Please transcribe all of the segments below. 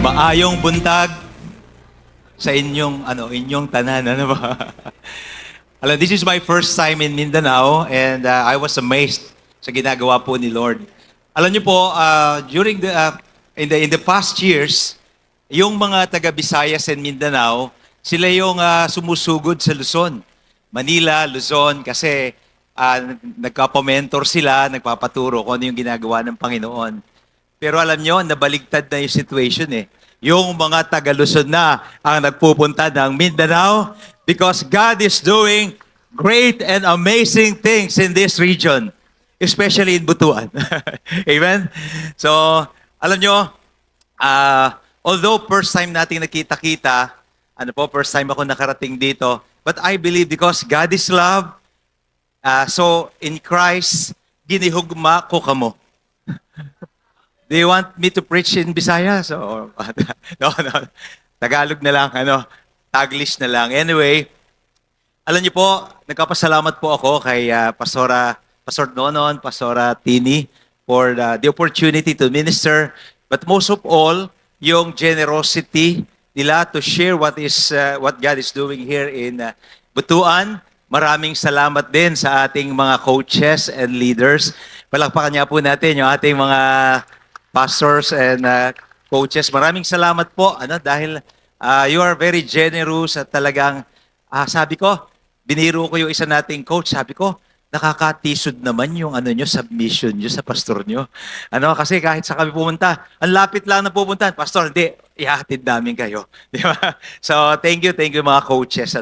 Maayong buntag sa inyong tanan, ano ba? Alam, this is my first time in Mindanao and I was amazed sa ginagawa po ni Lord. Alam niyo po, during in the past years, yung mga taga Visayas and Mindanao, sila yung sumusugod sa Luzon. Manila, Luzon, kasi nagkapa-mentor sila, nagpapaturo kung ano yung ginagawa ng Panginoon. Pero alam nyo, nabaligtad na yung situation eh. Yung mga taga-Luzon na ang nagpupunta ng Mindanao because God is doing great and amazing things in this region, especially in Butuan. Amen? So, alam nyo, although first time nating nakita-kita, first time ako nakarating dito, but I believe because God is love, so in Christ, ginihugma ko kamo. Do you want me to preach in Visayas? Or, no. Tagalog na lang, Taglish na lang. Anyway, alam niyo po, nagpapasalamat po ako kay Pastor Nonon, Pastora Tini, for the opportunity to minister. But most of all, yung generosity nila to share what God is doing here in Butuan. Maraming salamat din sa ating mga coaches and leaders. Palakpakan niya po natin yung ating mga pastors and coaches. Maraming salamat po dahil you are very generous at talagang sabi ko, biniro ko yung isa nating coach, sabi ko, nakakatisod naman yung submission nyo sa pastor nyo. Kasi kahit sa kami pumunta, ang lapit lang na pupuntahan, pastor, hindi, ihahatid namin kayo. Di ba? So, thank you mga coaches.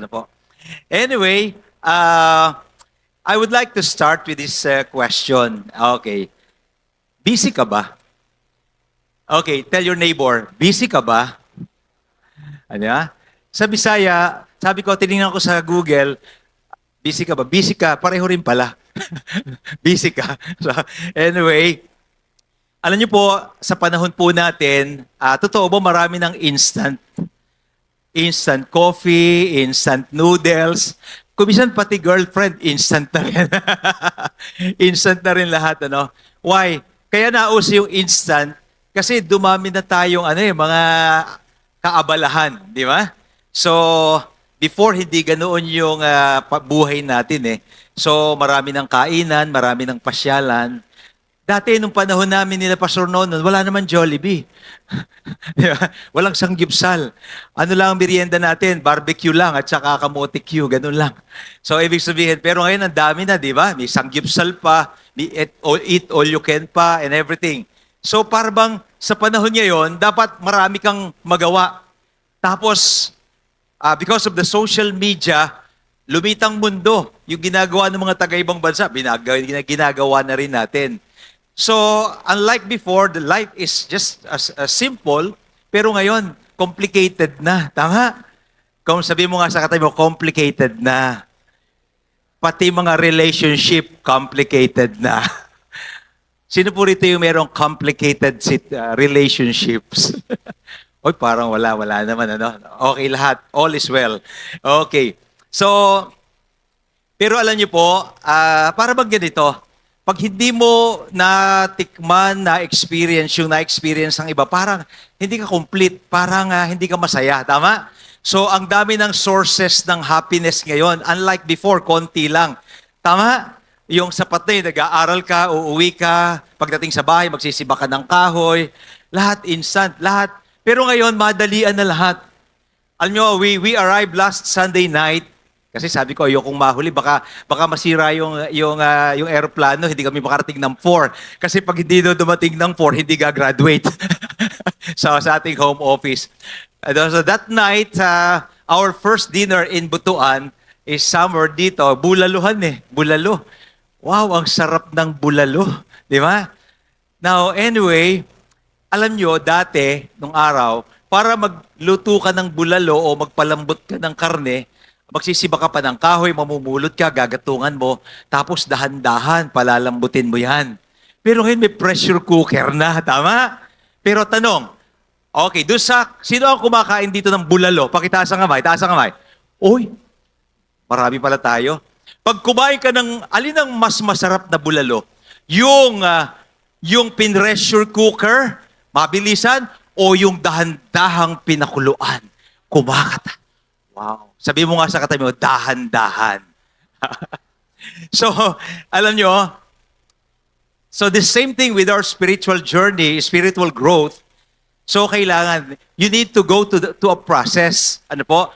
Anyway, I would like to start with this question. Okay. Busy ka ba? Okay, tell your neighbor, busy ka ba? Sa Bisaya, sabi ko, tinignan ko sa Google, busy ka ba? Busy ka, pareho rin pala. Busy ka. So, anyway, alam niyo po, sa panahon po natin, totoo ba marami ng instant coffee, instant noodles, kumisan pati girlfriend, instant na rin. Instant na rin lahat, Why? Kaya nauso yung instant, kasi dumami na tayong mga kaabalahan, di ba? So, before hindi ganoon yung buhay natin eh. So, marami ng kainan, marami ng pasyalan. Dati, nung panahon namin nila Pastor Nonon, wala naman Jollibee. Diba? Walang sanggipsal. Lang ang merienda natin? Barbecue lang at saka kamote Q, ganun lang. So, ibig sabihin, pero ngayon ang dami na, di ba? May sanggipsal pa, may eat all you can pa, and everything. So, parang sa panahon ngayon, dapat marami kang magawa. Tapos, because of the social media, lumitang mundo. Yung ginagawa ng mga taga-ibang bansa, ginagawa na rin natin. So, unlike before, the life is just as simple, pero ngayon, complicated na. Tama? Kung sabi mo nga sa katabi mo, complicated na. Pati mga relationship, complicated na. Sino po rito yung merong complicated relationships? Oy, parang wala naman, Okay lahat, all is well. Okay. So, pero alam niyo po, para bang ganito, pag hindi mo natikman, na-experience yung na-experience ng iba, parang hindi ka complete, parang hindi ka masaya, tama? So, ang dami ng sources ng happiness ngayon, unlike before, konti lang. Tama? Yung sapat na nag-aaral ka, uuwi ka, pagdating sa bahay, magsisiba ka ng kahoy, lahat instant, lahat. Pero ngayon, madalian na lahat. Alam nyo, we arrived last Sunday night, kasi sabi ko, ayokong mahuli, baka masira yung aeroplano, hindi kami makarating ng 4. Kasi pag hindi dumating ng 4, hindi ga-graduate sa ating home office. So that night, our first dinner in Butuan is somewhere dito, Bulaluhan Bulalo. Wow, ang sarap ng bulalo. Di ba? Now, anyway, alam nyo, dati, nung araw, para magluto ka ng bulalo o magpalambot ka ng karne, magsisiba ka pa ng kahoy, mamumulot ka, gagatungan mo, tapos dahan-dahan, palalambutin mo yan. Pero ngayon may pressure cooker na, tama? Pero tanong, okay, sino ang kumakain dito ng bulalo? Pakitaas ang kamay, taas ang kamay. Uy, marami pala tayo. Pag kumain ka ng alin ang mas masarap na bulalo, yung pinressure cooker, mabilisan, o yung dahan-dahang pinakuluan, kumakata. Wow. Sabi mo nga sa katabi mo, dahan-dahan. So, alam nyo, so the same thing with our spiritual journey, spiritual growth. So, kailangan, you need to go to a process. Ano po?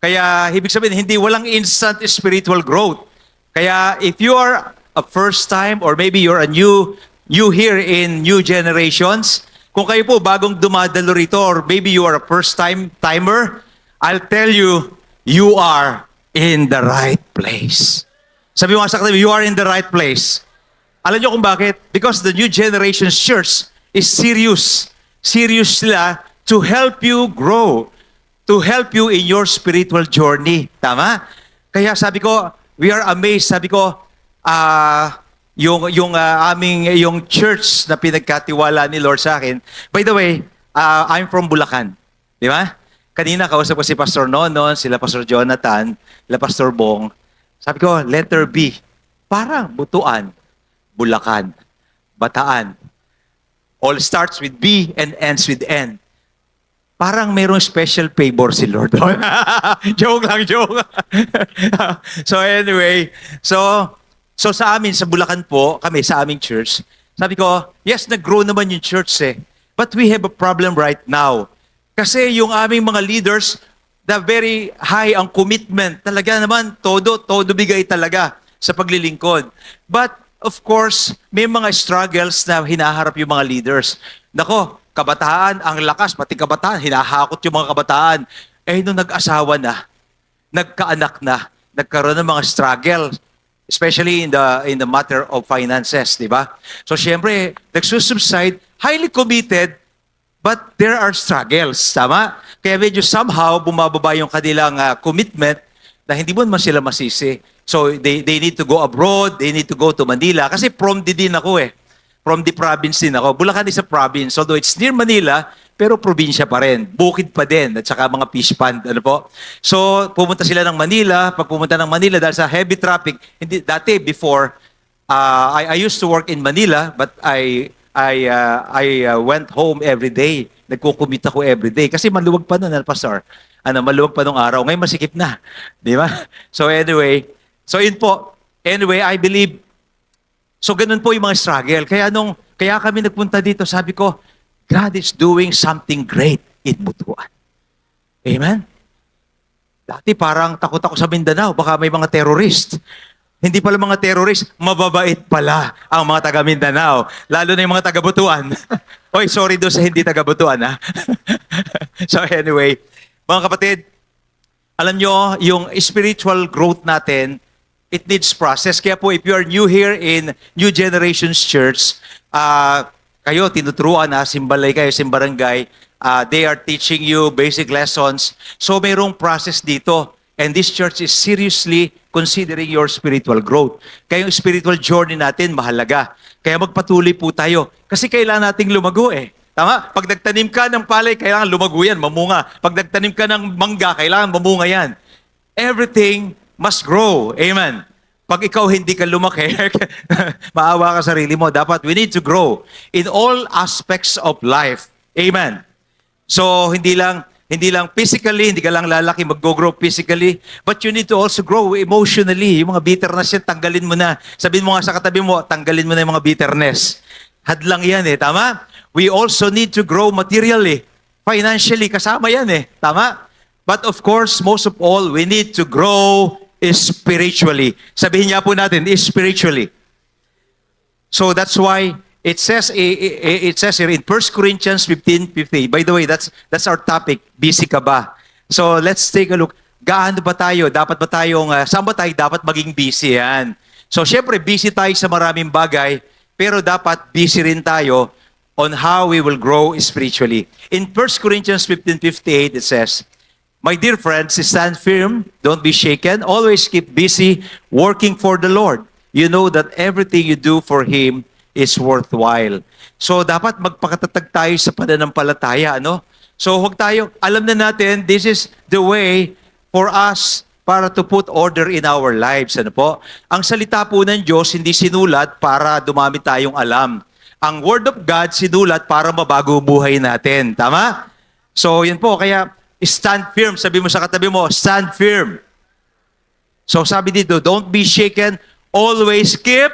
Kaya, ibig sabihin, hindi walang instant spiritual growth. Kaya, if you are a first time or maybe you're a new here in new generations, kung kayo po bagong dumadalo rito or maybe you are a first timer, I'll tell you, you are in the right place. Sabi mo nga sa katabi, you are in the right place. Alam niyo kung bakit? Because the new generation's church is serious. Serious sila to help you grow, to help you in your spiritual journey. Tama? Kaya sabi ko, we are amazed. Sabi ko, yung church na pinagkatiwala ni Lord sa akin. By the way, I'm from Bulacan. Di ba? Kanina kausap ko si Pastor Nonon, sila Pastor Jonathan, sila Pastor Bong. Sabi ko, letter B. Parang Butuan, Bulacan, Bataan. All starts with B and ends with N. Parang mayroong special favor si Lord. Joke lang, joke. So anyway, so sa amin, sa Bulacan po, kami sa aming church, sabi ko, yes, nag-grow naman yung church but we have a problem right now. Kasi yung aming mga leaders, the very high ang commitment. Talaga naman, todo bigay talaga sa paglilingkod. But, of course, may mga struggles na hinaharap yung mga leaders. Nako, kabataan, ang lakas, pati kabataan, hinahakot yung mga kabataan. Nung nag-asawa na, nagkaanak na, nagkaroon ng mga struggles, especially in the matter of finances, di ba? So, syempre, nagsusubside, highly committed, but there are struggles, tama? Kaya medyo somehow bumababa yung kanilang commitment na hindi mo naman sila masisi. So they need to go abroad, they need to go to Manila. Kasi from din ako From the province din ako. Bulacan is a province, although it's near Manila, pero probinsya pa rin. Bukid pa din, at saka mga fish pond, ano po. So pumunta sila ng Manila. Pag pumunta ng Manila, dahil sa heavy traffic, dati before, I used to work in Manila, but I went home every day. Nagko-commute ako every day. Kasi maluwag pa nun, Pastor. Maluwag pa nung araw. Ngayon masikip na. Di ba? So anyway, yun po. Anyway, I believe, so ganun po yung mga struggle. Kaya kami nagpunta dito, sabi ko, God is doing something great in Butuan. Amen? Dati parang takot ako sa Mindanao. Baka may mga terrorist. Hindi pala mga terrorist, mababait pala ang mga taga Mindanao. Lalo na yung mga taga Butuan. Oy, sorry doon sa hindi taga Butuan, ha? So anyway, mga kapatid, alam nyo, yung spiritual growth natin, it needs process. Kaya po, if you are new here in New Generations Church, kayo, tinuturuan simbalay kayo, simbarangay, they are teaching you basic lessons. So mayroong process dito. And this church is seriously considering your spiritual growth. Kaya yung spiritual journey natin, mahalaga. Kaya magpatuloy po tayo. Kasi kailangan nating lumago Tama? Pag nagtanim ka ng palay, kailangan lumago yan, mamunga. Pag nagtanim ka ng mangga, kailangan mamunga yan. Everything must grow. Amen. Pag ikaw hindi ka lumaki, maawa ka sarili mo. Dapat we need to grow in all aspects of life. Amen. So, hindi lang physically, hindi ka lang lalaki, mag-grow physically, but you need to also grow emotionally. Yung mga bitterness yan, tanggalin mo na. Sabihin mo nga sa katabi mo, tanggalin mo na yung mga bitterness. Hadlang yan tama? We also need to grow materially. Financially, kasama yan tama? But of course, most of all, we need to grow spiritually. Sabihin niya po natin, spiritually. So that's why it says here in 1 Corinthians 15:50. By the way, that's our topic, busy ka ba? So let's take a look. Gaano ba tayo? Dapat ba tayong, saan ba tayo dapat maging busy yan? So syempre, busy tayo sa maraming bagay, pero dapat busy rin tayo on how we will grow spiritually. In 1 Corinthians 15:58, it says, my dear friends, stand firm, don't be shaken, always keep busy working for the Lord. You know that everything you do for Him is worthwhile. So, dapat magpakatatag tayo sa pananampalataya, So, huwag tayo, alam na natin, this is the way for us para to put order in our lives, po? Ang salita po ng Diyos, hindi sinulat para dumami tayong alam. Ang Word of God sinulat para mabago buhay natin. Tama? So, yun po. Kaya, stand firm. Sabi mo sa katabi mo, stand firm. So, sabi dito, don't be shaken. Always keep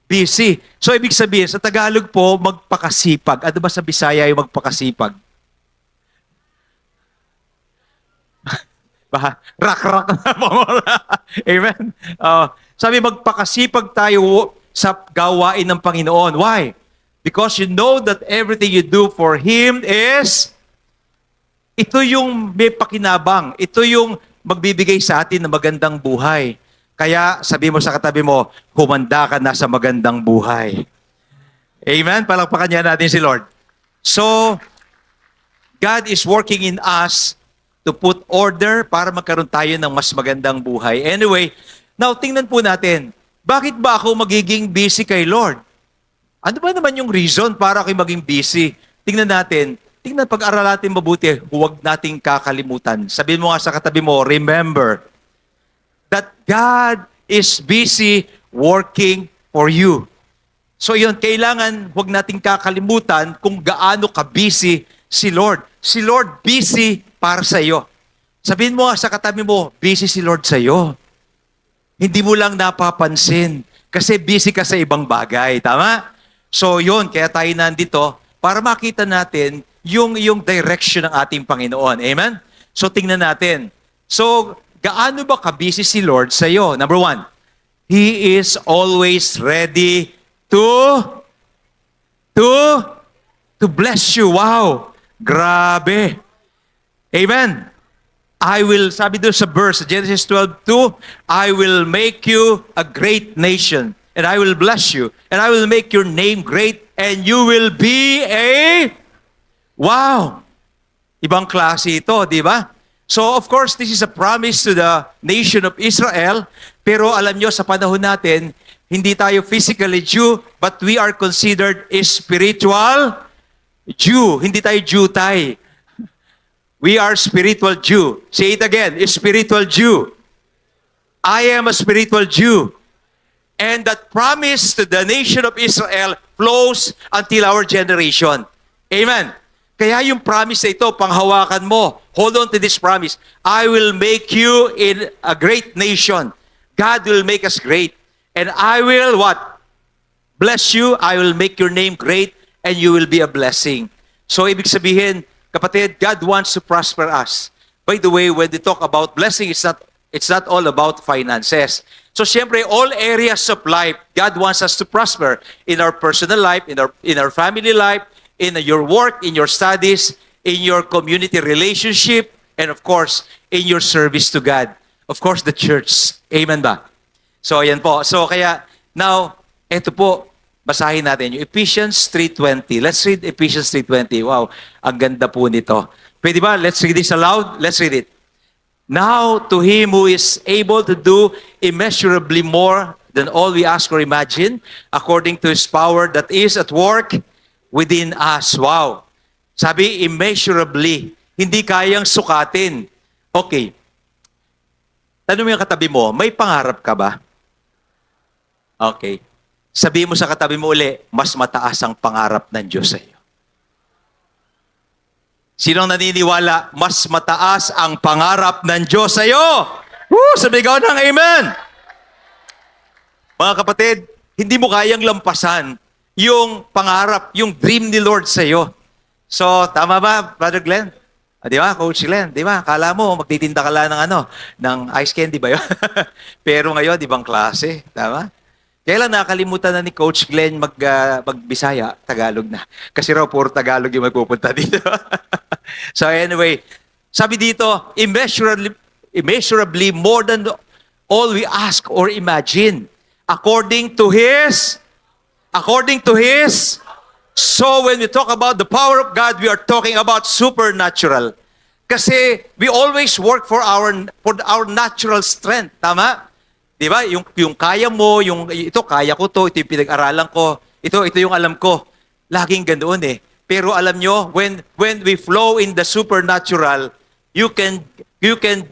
busy. So, ibig sabihin, sa Tagalog po, magpakasipag. Ano ba sa Bisaya yung magpakasipag? Rak-rak na mo. Amen? Sabi, magpakasipag tayo sa gawain ng Panginoon. Why? Because you know that everything you do for Him is, ito yung may pakinabang. Ito yung magbibigay sa atin ng magandang buhay. Kaya, sabi mo sa katabi mo, humanda ka na sa magandang buhay. Amen? Palakpakan niya natin si Lord. So, God is working in us to put order para magkaroon tayo ng mas magandang buhay. Anyway, now tingnan po natin, bakit ba ako magiging busy kay Lord? Ano ba naman yung reason para ako maging busy? Tingnan natin, pag-aralan natin mabuti, huwag nating kakalimutan. Sabihin mo nga sa katabi mo, remember that God is busy working for you. So yun, kailangan huwag nating kakalimutan kung gaano ka-busy si Lord. Si Lord busy para sa iyo. Sabihin mo nga sa katabi mo, busy si Lord sa iyo. Hindi mo lang napapansin kasi busy ka sa ibang bagay. Tama? So yun, kaya tayo nandito para makita natin yung direction ng ating Panginoon. Amen? So tingnan natin. So, gaano ba ka-busy si Lord sa iyo? Number 1, He is always ready to bless you. Wow! Grabe! Amen. Sabi doon sa verse, Genesis 12:2, I will make you a great nation, and I will bless you, and I will make your name great, and you will be wow! Ibang klase ito, di ba? So, of course, this is a promise to the nation of Israel, pero alam nyo, sa panahon natin, hindi tayo physically Jew, but we are considered a spiritual Jew. Hindi tayo Jew-tay. We are spiritual Jew. Say it again, a spiritual Jew. I am a spiritual Jew. And that promise to the nation of Israel flows until our generation. Amen. Kaya yung promise na ito, panghawakan mo. Hold on to this promise. I will make you in a great nation. God will make us great. And I will what? Bless you. I will make your name great and you will be a blessing. So, ibig sabihin, kapatid, God wants to prosper us. By the way, when they talk about blessing, it's not all about finances. So, syempre, all areas of life, God wants us to prosper in our personal life, in our family life, in your work, in your studies, in your community relationship, and of course, in your service to God. Of course, the church. Amen ba? So, ayan po. So, kaya, now, eto po, basahin natin yung Ephesians 3:20. Let's read Ephesians 3:20. Wow, ang ganda po nito. Pwede ba? Let's read this aloud. Let's read it. Now, to Him who is able to do immeasurably more than all we ask or imagine, according to His power that is at work within us. Wow. Sabi, immeasurably. Hindi kayang sukatin. Okay. Tanong mo yung katabi mo, may pangarap ka ba? Okay. Sabi mo sa katabi mo uli, mas mataas ang pangarap ng Diyos sa iyo. Sinong naniniwala, mas mataas ang pangarap ng Diyos sa iyo? Sabigaw ng amen! Mga kapatid, hindi mo kayang lampasan yung pangarap, yung dream ni Lord sa iyo. So, tama ba, Brother Glenn? Di ba, Coach Glenn? Di ba, kala mo, magtitinda ka lang ng ice candy ba yun? Pero ngayon, ibang klase. Tama? Kaya lang nakalimutan na ni Coach Glenn mag-Bisaya, Tagalog na. Kasi raw, puro Tagalog yung magpupunta dito. So anyway, sabi dito, immeasurably more than all we ask or imagine. According to His, so when we talk about the power of God, we are talking about supernatural. Kasi we always work for our natural strength. Tama? Di ba? Yung kaya mo, ito kaya ko to, ito yung pinag-aralan ko, ito yung alam ko. Laging ganoon eh. Pero alam nyo, when we flow in the supernatural, you can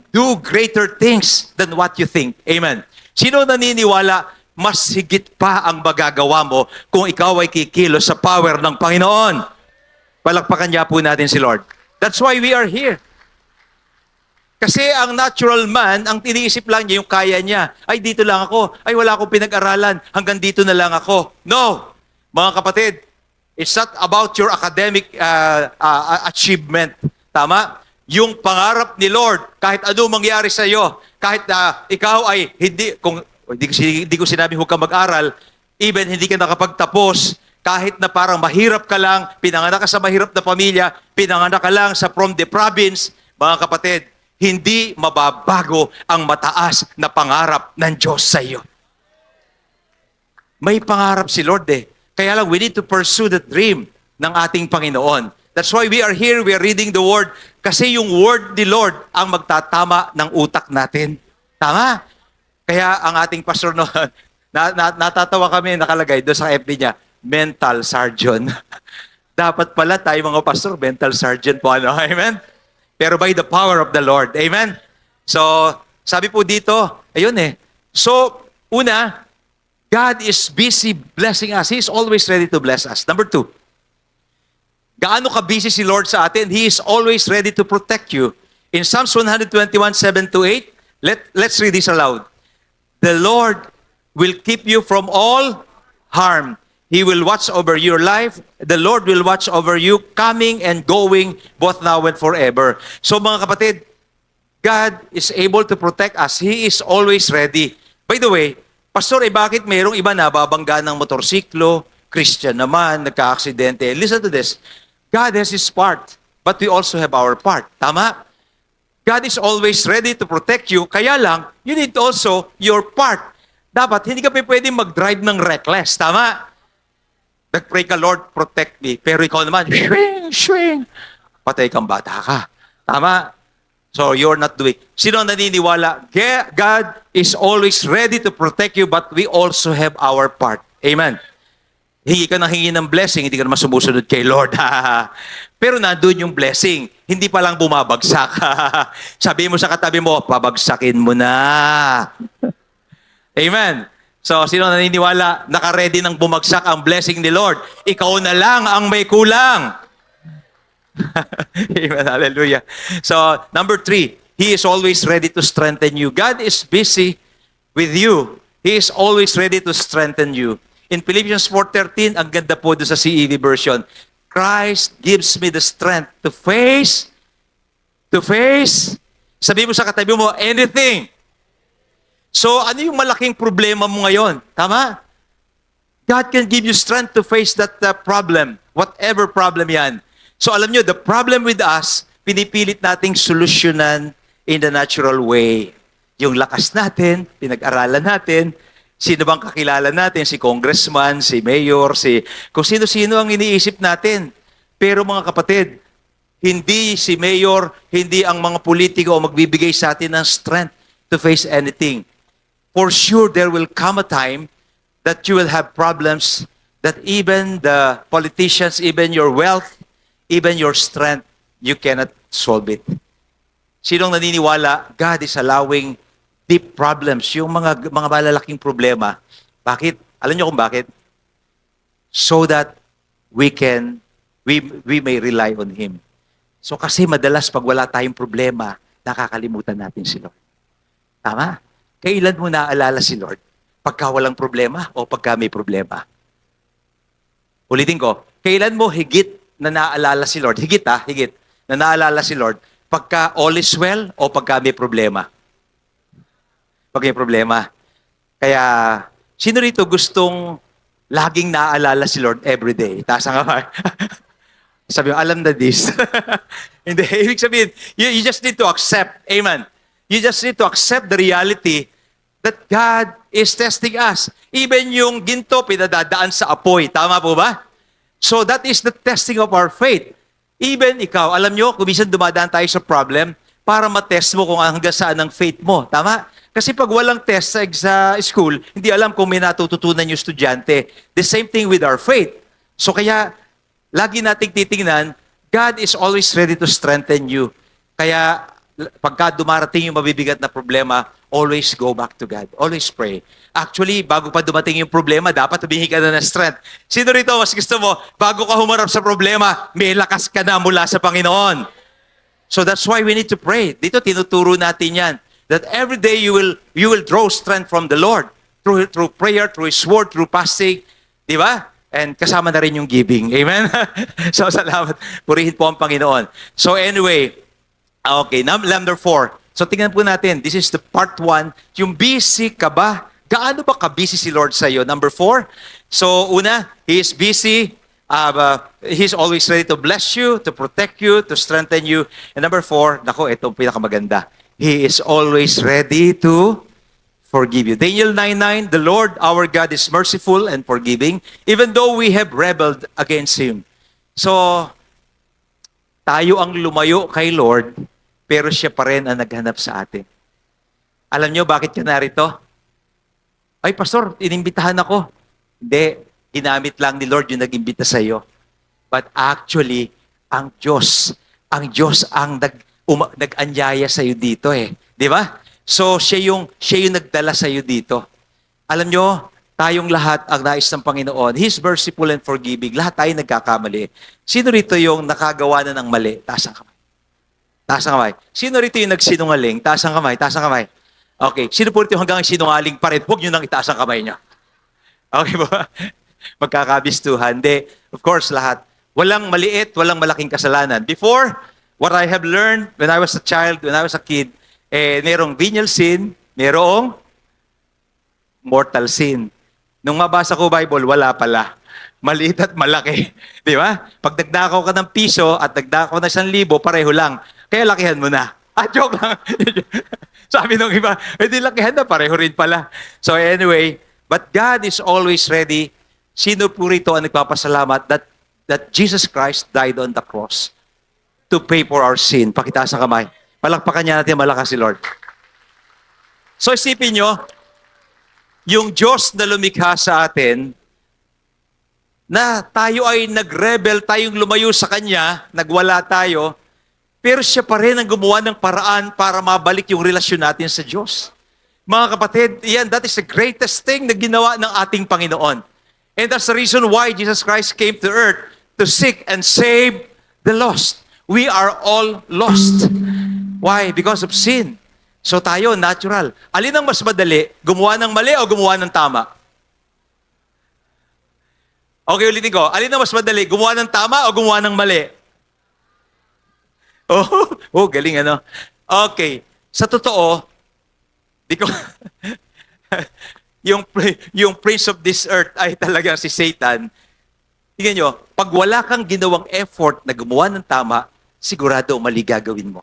do greater things than what you think. Amen. Sino naniniwala, mas higit pa ang magagawa mo kung ikaw ay kikilos sa power ng Panginoon. Palakpakan niya po natin si Lord. That's why we are here. Kasi ang natural man, ang iniisip lang niya yung kaya niya. Ay, dito lang ako. Ay, wala akong pinag-aralan. Hanggang dito na lang ako. No! Mga kapatid, it's not about your academic achievement. Tama? Yung pangarap ni Lord, kahit ano mangyari sa iyo, kahit ikaw ay hindi ko sinabi huwag ka mag-aral, even hindi ka nakapagtapos, kahit na parang mahirap ka lang, pinanganak ka sa mahirap na pamilya, pinanganak ka lang from the province, mga kapatid, hindi mababago ang mataas na pangarap ng Diyos sa iyo. May pangarap si Lord eh. Kaya lang, we need to pursue the dream ng ating Panginoon. That's why we are here, we are reading the Word. Kasi yung Word ni Lord ang magtatama ng utak natin. Tama? Kaya ang ating pastor noon, natatawa kami, nakalagay doon sa FB niya, mental surgeon. Dapat pala tayo mga pastor, mental surgeon po. Ano? Amen? Pero by the power of the Lord. Amen? So, sabi po dito, ayun eh. So, una, God is busy blessing us. He is always ready to bless us. Number 2, gaano ka busy si Lord sa atin? He is always ready to protect you. In Psalms 121:7-8, let's read this aloud. The Lord will keep you from all harm. He will watch over your life. The Lord will watch over you coming and going both now and forever. So mga kapatid, God is able to protect us. He is always ready. By the way, Pastor, bakit mayroong iba na babangga ng motorsiklo, Christian naman, nagka-aksidente? Listen to this. God has His part, but we also have our part. Tama? God is always ready to protect you. Kaya lang, you need also your part. Dapat, hindi ka pwedeng mag-drive ng reckless. Tama? Nag-pray ka, Lord, protect me. Pero ikaw naman, swing. Patay kang bata ka. Tama? So, you're not doing. Sino ang naniniwala? God is always ready to protect you, but we also have our part. Amen. Hingi ka ng blessing, hindi ka naman sumusunod kay Lord. Pero nandun yung blessing. Hindi pa lang bumabagsak. Sabi mo sa katabi mo, pabagsakin mo na. Amen. So, sino naniniwala? Naka-ready nang bumagsak ang blessing ni Lord. Ikaw na lang ang may kulang. Amen. Hallelujah. So, number 3, He is always ready to strengthen you. God is busy with you. He is always ready to strengthen you. In Philippians 4:13, ang ganda po doon sa CEV version, Christ gives me the strength to face, sabi mo sa katabi mo, anything. So, ano yung malaking problema mo ngayon? Tama? God can give you strength to face that problem, whatever problem yan. So, alam nyo, the problem with us, pinipilit nating solusyonan in the natural way. Yung lakas natin, pinag-aralan natin, sino bang kakilala natin? Si congressman, si mayor, kung sino-sino ang iniisip natin. Pero mga kapatid, hindi si mayor, hindi ang mga politiko ang magbibigay sa atin ng strength to face anything. For sure, there will come a time that you will have problems that even the politicians, even your wealth, even your strength, you cannot solve it. Sinong naniniwala, God is allowing deep problems, yung mga malalaking problema. Bakit? Alam niyo kung bakit? So that we may rely on Him. So kasi madalas pag wala tayong problema, nakakalimutan natin si Lord. Tama? Kailan mo naaalala si Lord? Pagka walang problema o pagka may problema? Ulitin ko, kailan mo higit na naaalala si Lord? Higit na naaalala si Lord pagka all is well o pagka may problema? Pag may problema. Kaya, sino rito gustong laging naaalala si Lord every day? Taas ang kamay. Sabi mo, alam na this. Hindi, ibig sabihin, you just need to accept. Amen. You just need to accept the reality that God is testing us. Even yung ginto, pinadadaan sa apoy. Tama po ba? So that is the testing of our faith. Even ikaw, alam nyo, kung minsan dumadaan tayo sa problem, para matest mo kung hanggang saan ang faith mo. Tama? Kasi pag walang test sa school, hindi alam kung may natututunan yung estudyante. The same thing with our faith. So kaya, lagi nating titingnan, God is always ready to strengthen you. Kaya, pagka dumarating yung mabibigat na problema, always go back to God. Always pray. Actually, bago pa dumating yung problema, dapat humingi ka na ng strength. Sino rito, mas gusto mo, bago ka humarap sa problema, may lakas ka na mula sa Panginoon. So that's why we need to pray. Dito tinuturo natin yan. That every day you will draw strength from the Lord. Through prayer, through His Word, through fasting. Di ba? And kasama na rin yung giving. Amen? So salamat. Purihin po ang Panginoon. So anyway, okay, number 4. So tingnan po natin, this is the part 1. Yung busy ka ba? Gaano ba ka-busy si Lord sa iyo? Number 4. So una, He is busy. He's always ready to bless you, to protect you, to strengthen you. And number 4, nako, itong pinakamaganda. He is always ready to forgive you. Daniel 9:9, the Lord our God is merciful and forgiving, even though we have rebelled against Him. So, tayo ang lumayo kay Lord, pero siya pa rin ang naghanap sa atin. Alam nyo bakit ka narito? Ay, Pastor, inimbitahan ako. Hindi, ginamit lang ni Lord yung nag-imbita sa iyo. But actually, ang Diyos ang nag-anyaya sa iyo dito eh. Di ba? So, siya yung nagdala sa iyo dito. Alam nyo, tayong lahat ang nais ng Panginoon. He's merciful and forgiving. Lahat tayo nagkakamali. Sino rito yung nakagawa na ng mali? Taas ang kamay. Taas ang kamay. Sino rito yung nagsinungaling? Taas ang kamay. Taas ang kamay. Okay. Sino po rito hanggang sinungaling pa rin? Huwag nyo nang itaas ang kamay nyo. Okay ba? Magkakabistuhan. Hindi. Of course, lahat. Walang maliit, walang malaking kasalanan. Before, what I have learned when I was a child, when I was a kid, merong venial sin, merong mortal sin. Nung mabasa ko Bible, wala pala. Maliit at malaki. Di ba? Pag nagdakaw ka ng piso at nagdakaw na 1,000, pareho lang. Kaya lakihan mo na. Joke lang. Sabi nung iba, hindi lakihan na, pareho rin pala. So anyway, but God is always ready. Sino po rito ang nagpapasalamat that Jesus Christ died on the cross to pay for our sin? Pakitaas ang kamay. Palakpakan niya natin malakas si Lord. So isipin nyo, yung Diyos na lumikha sa atin, na tayo ay nag-rebel, tayong lumayo sa Kanya, nagwala tayo, pero siya pa rin ang gumawa ng paraan para mabalik yung relasyon natin sa Diyos. Mga kapatid, that is the greatest thing na ginawa ng ating Panginoon. And that's the reason why Jesus Christ came to earth to seek and save the lost. We are all lost. Why? Because of sin. So tayo, natural. Alin ang mas madali? Gumawa ng mali o gumawa ng tama? Okay, ulitin ko. Alin ang mas madali? Gumawa ng tama o gumawa ng mali? Galing ano. Okay. Sa totoo, di ko yung prince of this earth ay talagang si Satan. Tingnan nyo, pag wala kang ginawang effort na gumawa ng tama, sigurado mali gagawin mo.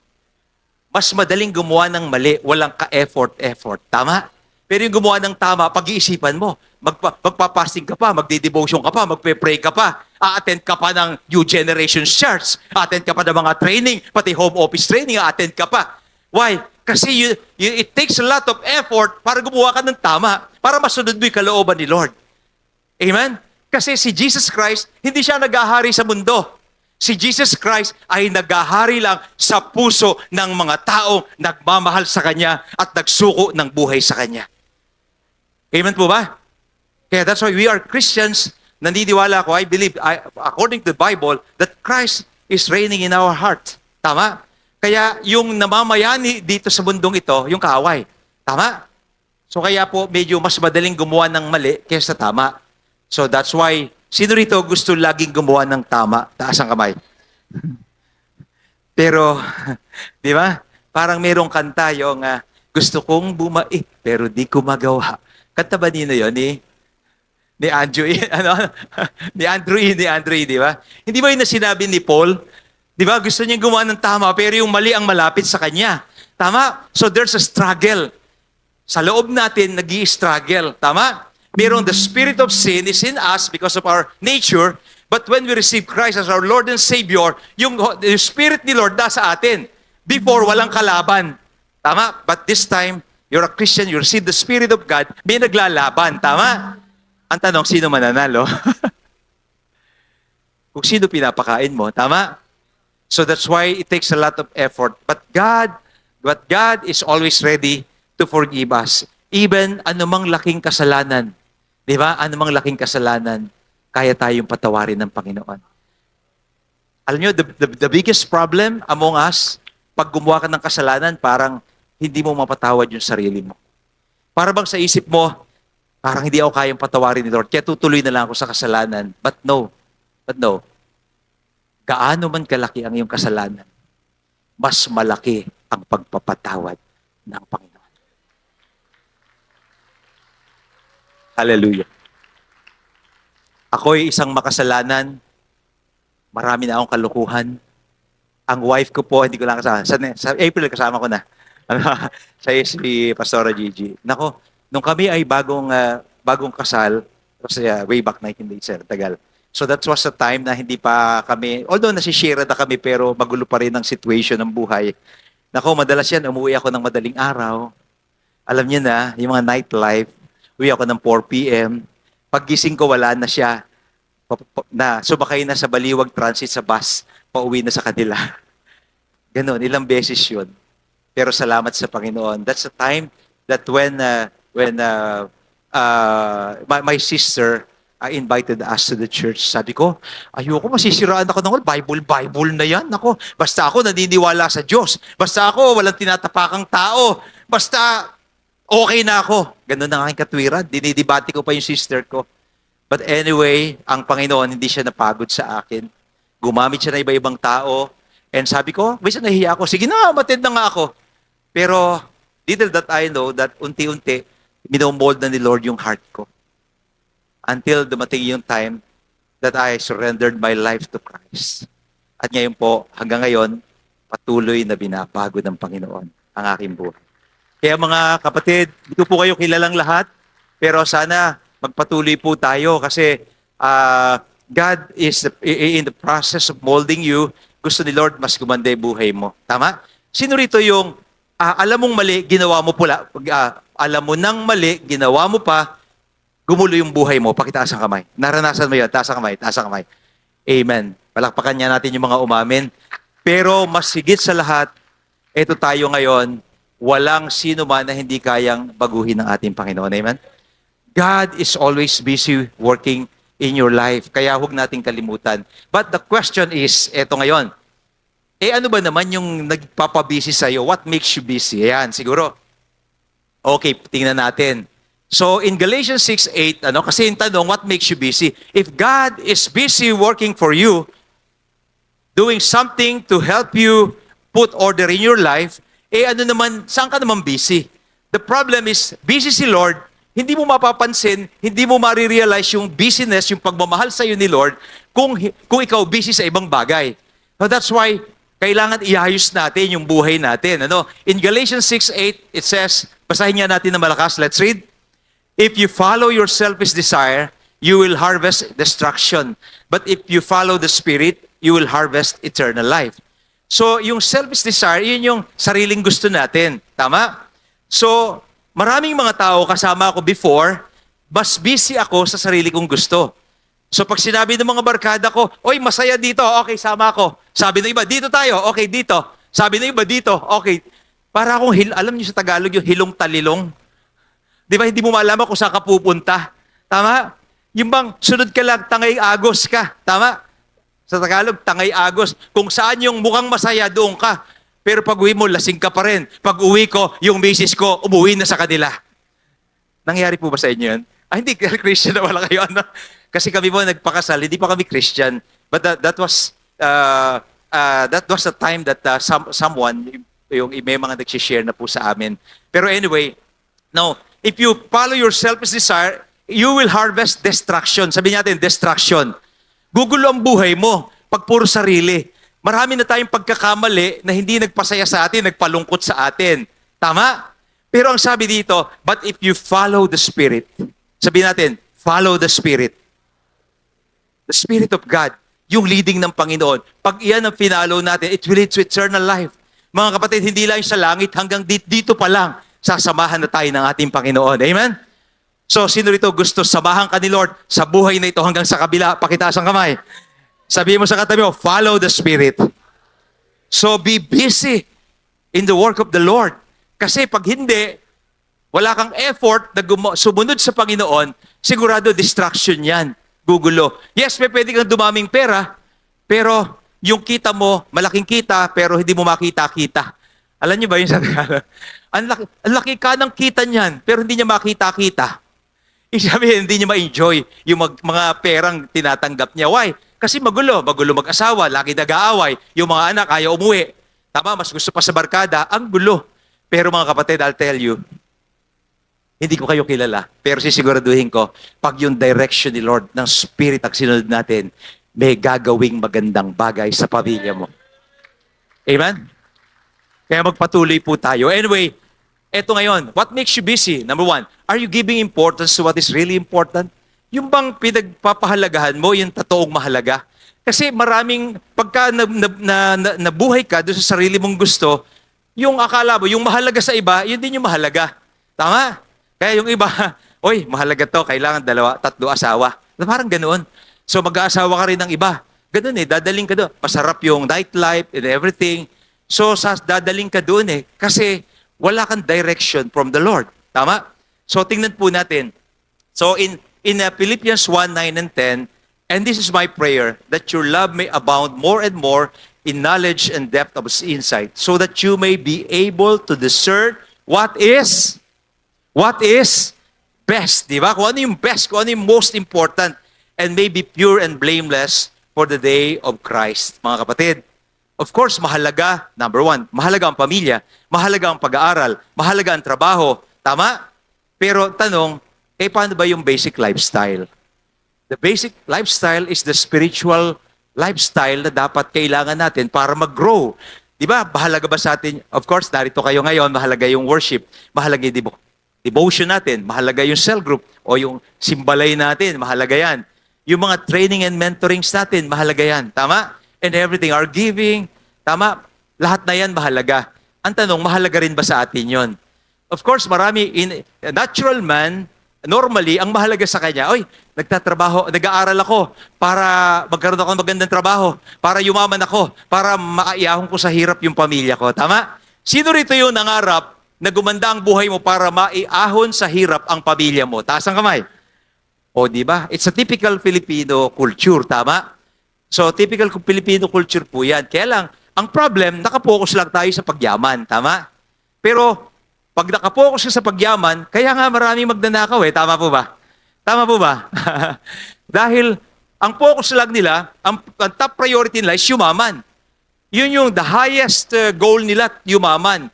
Mas madaling gumawa ng mali, walang ka-effort. Tama? Pero yung gumawa ng tama, pag-iisipan mo. Magpapasting ka pa, magdi-devotion ka pa, magpe-pray ka pa, a-attend ka pa ng New Generation Church, a-attend ka pa ng mga training, pati home office training, a-attend ka pa. Why? Kasi it takes a lot of effort para gumawa ka ng tama, para masunod mo yung kalooban ni Lord. Amen? Kasi si Jesus Christ, hindi siya nag-ahari sa mundo. Si Jesus Christ ay nag-ahari lang sa puso ng mga taong nagmamahal sa Kanya at nagsuko ng buhay sa Kanya. Amen po ba? Kaya that's why we are Christians. Naniniwala ako, I believe, according to the Bible, that Christ is reigning in our heart. Tama? Kaya yung namamayani dito sa mundong ito, yung kaaway. Tama? So kaya po, medyo mas madaling gumawa ng mali kaysa tama. So that's why, sino rito gusto laging gumawa ng tama? Taas ang kamay. Pero, di ba? Parang merong kanta yung gusto kong bumait, pero di ko magawa. Kanta ba nino yun? Ni Andrew E. Ni Andrew E, di ba? Hindi ba yun na sinabi ni Paul? Di ba? Gusto niya gumawa ng tama, pero yung mali ang malapit sa kanya. Tama? So there's a struggle. Sa loob natin, nag-i-struggle. Tama? Merong the spirit of sin is in us because of our nature, but when we receive Christ as our Lord and Savior, yung spirit ni Lord nasa atin. Before, walang kalaban. Tama? But this time, you're a Christian, you receive the Spirit of God, may naglalaban. Tama? Ang tanong, sino mananalo? Kung sino pinapakain mo. Tama? So that's why it takes a lot of effort. But God is always ready to forgive us. Even anumang laking kasalanan. Di ba? Anumang laking kasalanan, kaya tayong patawarin ng Panginoon. Alam nyo, the biggest problem among us, pag gumawa ka ng kasalanan, parang hindi mo mapatawad yung sarili mo. Para bang sa isip mo, parang hindi ako kayang patawarin ni Lord, kaya tutuloy na lang ako sa kasalanan. But no. Gaano man kalaki ang iyong kasalanan, mas malaki ang pagpapatawad ng Panginoon. Hallelujah. Ako'y isang makasalanan, marami na akong kalukuhan. Ang wife ko po, hindi ko lang kasama. Sa April, kasama ko na. Siya si Pastora Gigi. Nako, nung kami ay bagong kasal, kasi way back 1987, tagal. So that was the time na hindi pa kami, although nasishare na kami, pero magulo pa rin ang situation ng buhay. Nako, madalas yan, umuwi ako ng madaling araw. Alam niyo na, yung mga nightlife, uwi ako ng 4 p.m. Paggising ko, wala na siya. Sumakay na sa Baliwag Transit sa bus, pauwi na sa kanila. Ganon, ilang beses yun. Pero salamat sa Panginoon. That's the time that when my sister invited us to the church, sabi ko, ayoko, masisiraan ako ng Bible na yan. Ako, basta ako naniniwala sa Diyos. Basta ako walang tinatapakang tao. Basta okay na ako. Ganon ang aking katwiran. Dinidibati ko pa yung sister ko. But anyway, ang Panginoon, hindi siya napagod sa akin. Gumamit siya na iba-ibang tao. And sabi ko, minsan nahiya ako, sige na, matid na nga ako. Pero, little that I know that unti-unti, minomold na ni Lord yung heart ko. Until dumating yung time that I surrendered my life to Christ. At ngayon po, hanggang ngayon, patuloy na binabago ng Panginoon ang aking buhay. Kaya mga kapatid, dito po kayo kilalang lahat, pero sana magpatuloy po tayo kasi God is in the process of molding you. Gusto ni Lord mas gumanda yung buhay mo. Tama? Sino rito yung alam mong mali, ginawa mo pula, alam mo nang mali, ginawa mo pa, gumulo yung buhay mo, pakitaas ang kamay. Naranasan mo yun, taas ang kamay, taas ang kamay. Amen. Palakpakan niya natin yung mga umamin. Pero mas higit sa lahat, ito tayo ngayon, walang sino man na hindi kayang baguhin ng ating Panginoon. Amen? God is always busy working in your life. Kaya huwag nating kalimutan. But the question is, eto ngayon, ano ba naman yung nagpapabusy sa'yo? What makes you busy? Ayan, siguro. Okay, tingnan natin. So, in Galatians 6:8, kasi yung tanong, what makes you busy? If God is busy working for you, doing something to help you put order in your life, saan ka naman busy? The problem is, busy si Lord, hindi mo mapapansin, hindi mo marirealize yung busyness, yung pagmamahal sa iyo ni Lord, kung ikaw busy sa ibang bagay. So that's why, kailangan iayos natin yung buhay natin. In Galatians 6:8, it says, basahin niya natin na malakas, let's read. If you follow your selfish desire, you will harvest destruction. But if you follow the Spirit, you will harvest eternal life. So, yung selfish desire, yun yung sariling gusto natin. Tama? So, maraming mga tao kasama ako before, mas busy ako sa sarili kong gusto. So, pag sinabi ng mga barkada ko, oy, masaya dito, okay, sama ako. Sabi ng iba, dito tayo, okay, dito. Sabi ng iba, dito, okay. Para akong, alam niyo sa Tagalog, yung hilong-talilong. Di ba, hindi mo malaman kung saan ka pupunta. Tama? Yung bang, sunod ka lang, tangay-agos ka. Tama? Sa Tagalog, tangay-agos. Kung saan yung mukhang masaya, doon ka. Pero pag uwi mo, lasing ka pa rin. Pag uwi ko, yung misis ko, umuwi na sa kanila. Nangyari po ba sa inyo yun? Hindi, Christian na wala kayo. Kasi kami po nagpakasal, hindi pa kami Christian. But that was the time that someone, may mga nag-share na po sa amin. Pero anyway, now, if you follow your selfish desire, you will harvest destruction. Sabi natin, destruction. Gugulo ang buhay mo pag puro sarili. Marami na tayong pagkakamali na hindi nagpasaya sa atin, nagpalungkot sa atin. Tama? Pero ang sabi dito, but if you follow the Spirit, sabi natin, follow the Spirit. The Spirit of God, yung leading ng Panginoon. Pag iyan ang finalo natin, it will lead to eternal life. Mga kapatid, hindi lang sa langit, hanggang dito pa lang, sasamahan na tayo ng ating Panginoon. Amen? So, sino rito gusto samahan ka ni Lord sa buhay na ito hanggang sa kabila? Pakitaas ang kamay. Sabihin mo sa katabi mo, follow the Spirit. So, be busy in the work of the Lord. Kasi pag hindi, wala kang effort na sumunod sa Panginoon, sigurado distraction yan. Gugulo. Yes, may pwede kang dumaming pera, pero yung kita mo, malaking kita, pero hindi mo makita-kita. Alam niyo ba yung sabi? Ang laki ka ng kita niyan, pero hindi niya makita-kita. Ibig sabihin, hindi niya ma-enjoy yung mga perang tinatanggap niya. Why? Kasi magulo. Magulo mag-asawa, lagi nag-aaway. Yung mga anak, ayaw umuwi. Tama, mas gusto pa sa barkada, ang gulo. Pero mga kapatid, I'll tell you, hindi ko kayo kilala, pero sisiguraduhin ko, pag yung direction ni Lord ng Spirit ang sinunod natin, may gagawing magandang bagay sa pamilya mo. Amen? Kaya magpatuloy po tayo. Anyway, eto ngayon, what makes you busy? Number one, are you giving importance to what is really important? Yung bang pinagpapahalagahan mo, yung totoong mahalaga? Kasi maraming, pagka nabuhay ka doon sa sarili mong gusto, yung akala mo, yung mahalaga sa iba, yun din yung mahalaga. Tama? Kaya yung iba, oy, mahalaga to, kailangan 2, 3 asawa. Parang ganoon. So mag-aasawa ka rin ng iba. Ganoon dadaling ka doon. Masarap yung nightlife and everything. So dadaling ka doon kasi wala kang direction from the Lord. Tama? So tingnan po natin. So in Philippians 1:9 and 10, and this is my prayer, that your love may abound more and more in knowledge and depth of insight, so that you may be able to discern what is best, di ba? Kung ano yung best, kung ano yung most important, and may be pure and blameless for the day of Christ. Mga kapatid, of course, mahalaga, number one, mahalaga ang pamilya, mahalaga ang pag-aaral, mahalaga ang trabaho, tama? Pero tanong, paano ba yung basic lifestyle? The basic lifestyle is the spiritual lifestyle na dapat kailangan natin para mag-grow. Di ba? Mahalaga ba sa atin? Of course, narito kayo ngayon, mahalaga yung worship, mahalaga yung devotion natin, mahalaga yung cell group o yung simbalay natin, mahalaga yan. Yung mga training and mentorings natin, mahalaga yan. Tama? And everything, our giving, tama? Lahat na yan mahalaga. Ang tanong, mahalaga rin ba sa atin yon? Of course, marami, in natural man, normally, ang mahalaga sa kanya, nag-aaral ako para magkaroon ako ng magandang trabaho, para yumaman ako, para makaiyahon ko sa hirap yung pamilya ko. Tama? Sino rito yung nangarap na gumanda ang buhay mo para maiahon sa hirap ang pamilya mo? Taas ang kamay. O, di ba? It's a typical Filipino culture, tama? So, typical Filipino culture po yan. Kaya lang, ang problem, nakapokus lang tayo sa pagyaman, tama? Pero, pag nakapokus ka sa pagyaman, kaya nga maraming magnanakaw tama po ba? Tama po ba? Dahil, ang focus lang nila, ang top priority nila is yumaman. Yun yung the highest goal nila, yumaman.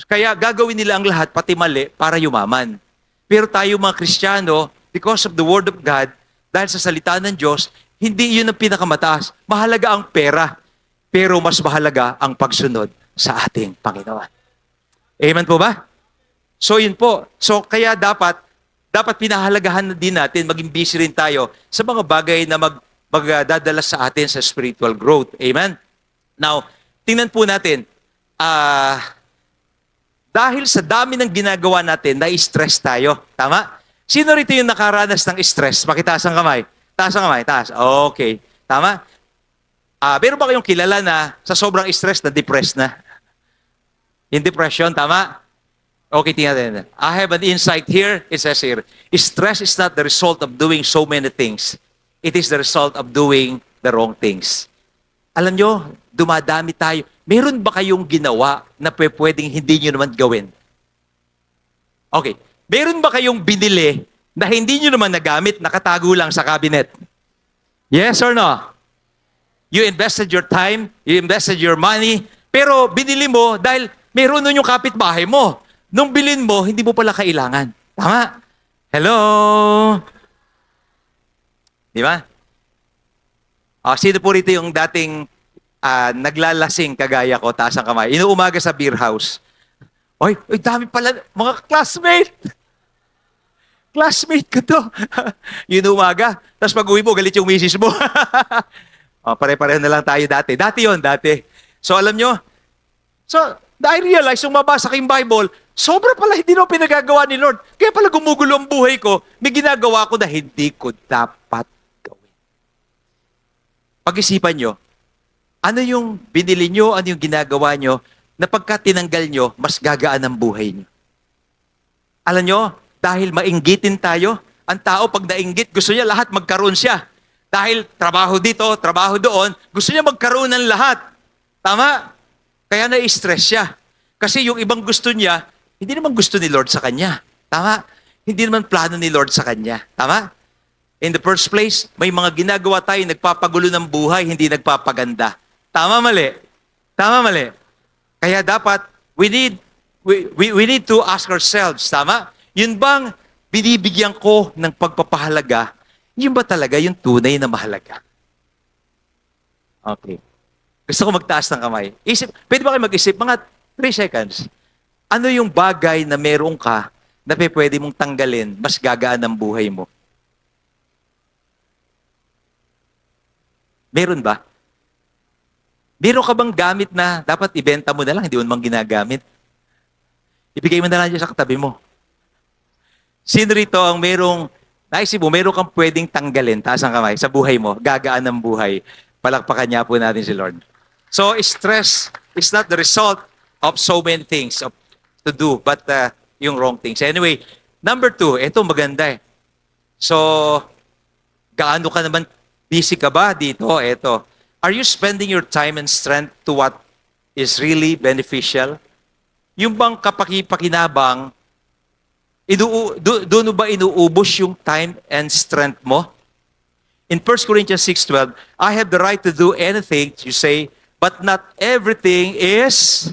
Kaya gagawin nila ang lahat, pati mali, para yumaman. Pero tayo mga Kristiyano, because of the Word of God, dahil sa salita ng Diyos, hindi yun ang pinakamataas. Mahalaga ang pera, pero mas mahalaga ang pagsunod sa ating Panginoon. Amen po ba? So yun po. So kaya dapat pinahalagahan din natin, maging busy rin tayo sa mga bagay na magdadala sa atin sa spiritual growth. Amen? Now, tingnan po natin, dahil sa dami ng ginagawa natin, na-stress tayo. Tama? Sino rito yung nakaranas ng stress? Pakitaas ang kamay. Taas ang kamay. Taas. Okay. Tama? Meron ba kayong kilala na sa sobrang stress na depressed na? Yung depression, tama? Okay, tingnan natin. I have an insight here. It says here, stress is not the result of doing so many things. It is the result of doing the wrong things. Alam nyo, dumadami tayo. Meron ba kayong ginawa na pwedeng hindi nyo naman gawin? Okay. Meron ba kayong binili na hindi nyo naman nagamit, nakatago lang sa cabinet? Yes or no? You invested your time, you invested your money, pero binili mo dahil meron nun yung kapitbahay mo. Nung bilin mo, hindi mo pala kailangan. Tama? Hello? Di ba? Sino po rito yung dating naglalasing kagaya ko, taas ang kamay? Inuumaga sa beer house. Oy, dami pala, mga classmate. Classmate ko to. Yun umaga. Tapos pag-uwi mo, galit yung misis mo. Pare-pareho na lang tayo dati. Dati yon, dati. So alam nyo, I realize, yung mabasa ko yung Bible, sobra pala hindi na pinagagawa ni Lord. Kaya pala gumugulo ang buhay ko, may ginagawa ko na hindi ko dapat gawin. Pag-isipan nyo, ano yung binili nyo, ano yung ginagawa nyo, na pagka tinanggal nyo, mas gagaan ang buhay nyo. Alam nyo, dahil mainggitin tayo, ang tao pag nainggit, gusto niya lahat magkaroon siya. Dahil trabaho dito, trabaho doon, gusto niya magkaroon ng lahat. Tama? Kaya na-stress siya. Kasi yung ibang gusto niya, hindi naman gusto ni Lord sa kanya. Tama? Hindi naman plano ni Lord sa kanya. Tama? In the first place, may mga ginagawa tayo, nagpapagulo ng buhay, hindi nagpapaganda. Tama, mali? Tama, mali? Kaya dapat, we need to ask ourselves, tama? Yun bang binibigyan ko ng pagpapahalaga, yun ba talaga yung tunay na mahalaga? Okay. Gusto ko magtaas ng kamay. Pwede ba kayo mag-isip? Mga 3 seconds. Ano yung bagay na meron ka na pwede mong tanggalin, mas gagaan ang buhay mo? Meron ba? Meron ka bang gamit na dapat ibenta mo na lang, hindi mo naman ginagamit? Ibigay mo na lang dyan sa katabi mo. Sino rito ang naisip mo, meron kang pwedeng tanggalin, taas ang kamay, sa buhay mo, gagaan ng buhay. Palakpakan niya po natin si Lord. So, stress is not the result of so many things to do, but yung wrong things. Anyway, number 2, ito maganda eh. So, gaano ka naman, busy ka ba dito? Ito. Are you spending your time and strength to what is really beneficial? Yung bang kapakipakinabang, doon ba inuubos yung time and strength mo? In 1 Corinthians 6:12, I have the right to do anything, you say, but not everything is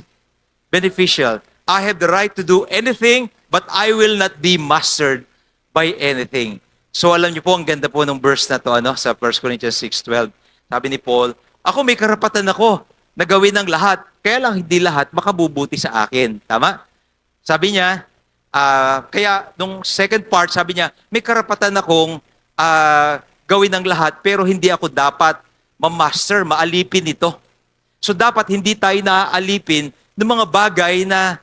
beneficial. I have the right to do anything, but I will not be mastered by anything. So alam niyo po, ang ganda po ng verse na to, sa 1 Corinthians 6:12. Sabi ni Paul, ako may karapatan ako na gawin ng lahat, kaya lang hindi lahat makabubuti sa akin. Tama? Sabi niya, kaya nung second part, sabi niya, may karapatan akong gawin ng lahat, pero hindi ako dapat mamaster, maalipin ito. So dapat hindi tayo naaalipin ng mga bagay na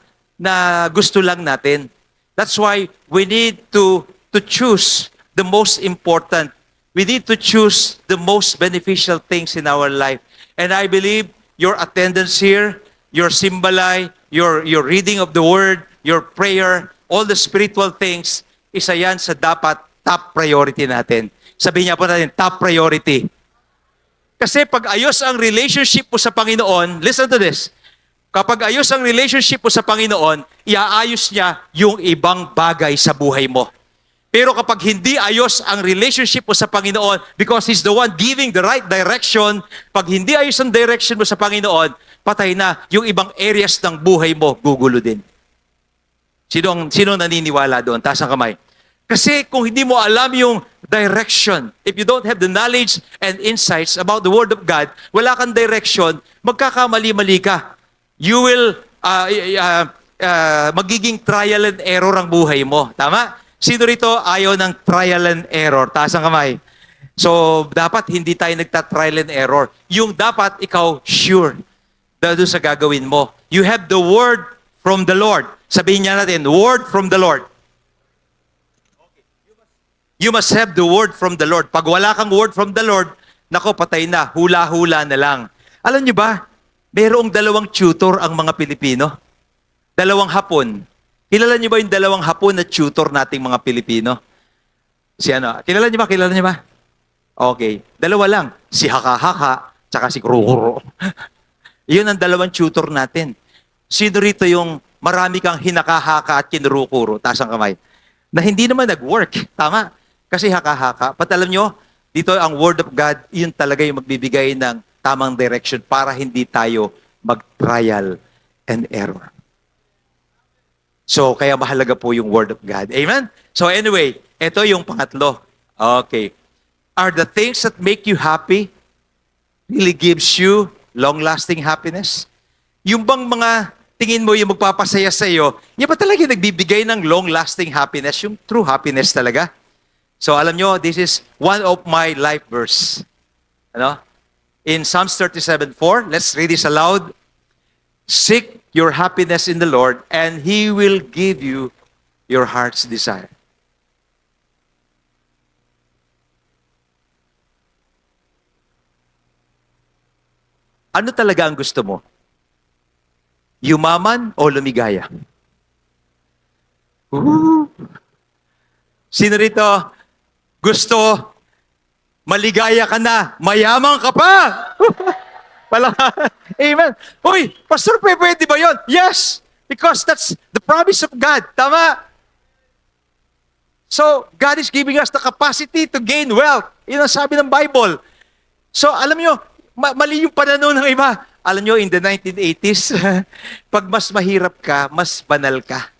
gusto lang natin. That's why we need to choose the most important. We need to choose the most beneficial things in our life. And I believe your attendance here, your symbolai, your reading of the word, your prayer, all the spiritual things, isa yan sa dapat top priority natin. Sabihin niya po natin, top priority. Kasi pag ayos ang relationship mo sa Panginoon, listen to this, kapag ayos ang relationship mo sa Panginoon, iaayos niya yung ibang bagay sa buhay mo. Pero kapag hindi ayos ang relationship mo sa Panginoon, because He's the one giving the right direction, pag hindi ayos ang direction mo sa Panginoon, patay na yung ibang areas ng buhay mo, gugulo din. Sino naniniwala doon? Taas ang kamay. Kasi kung hindi mo alam yung direction, if you don't have the knowledge and insights about the Word of God, wala kang direction, magkakamali-mali ka. You will, magiging trial and error ang buhay mo. Tama? Sino rito ayaw ng trial and error? Taas ang kamay. So, dapat hindi tayo nagta-trial and error. Yung dapat ikaw sure doon sa gagawin mo. You have the word from the Lord. Sabihin niya natin, word from the Lord. You must have the word from the Lord. Pag wala kang word from the Lord, nako, patay na, hula-hula na lang. Alam niyo ba, mayroong 2 tutor ang mga Pilipino. 2 Hapon. Kilala niyo ba yung 2 Hapon na tutor nating mga Pilipino? Kilala niyo ba? Okay. 2 lang. Si Haka-Haka, tsaka si Kuro-Kuro. Yun ang 2 tutor natin. Sino rito yung marami kang hinakahaka at kinurukuro? Taas ang kamay. Na hindi naman nag-work. Tama. Kasi haka-haka. But alam nyo, dito ang Word of God, yun talaga yung magbibigay ng tamang direction para hindi tayo mag-trial and error. So, kaya mahalaga po yung Word of God. Amen? So anyway, ito yung pangatlo. Okay. Are the things that make you happy really gives you long-lasting happiness? Yung bang mga tingin mo yung magpapasaya sa iyo, yan ba talaga yung nagbibigay ng long-lasting happiness? Yung true happiness talaga? So alam nyo, this is one of my life verse. In Psalms 37:4, let's read this aloud. Seek your happiness in the Lord, and He will give you your heart's desire. Ano talaga ang gusto mo? Yumaman o lumigaya? Ooh. Sino rito gusto maligaya ka na, mayaman ka pa? Amen. Uy, Pastor, pwede ba yun? Yes, because that's the promise of God. Tama? So, God is giving us the capacity to gain wealth. Yun ang sabi ng Bible. So, alam nyo, mali yung pananaw ng iba. Alam nyo, in the 1980s, pag mas mahirap ka, mas banal ka.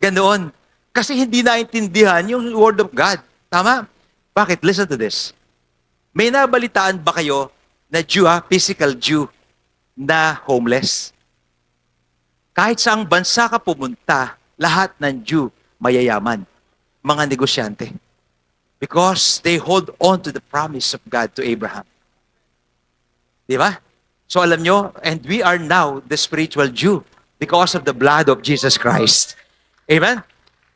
Ganoon. Kasi hindi naintindihan yung Word of God. Tama? Bakit? Listen to this. May nabalitaan ba kayo na Jew, physical Jew, na homeless? Kahit saang bansa ka pumunta, lahat ng Jew mayayaman. Mga negosyante. Because they hold on to the promise of God to Abraham. Di ba? So alam nyo, and we are now the spiritual Jew because of the blood of Jesus Christ. Amen?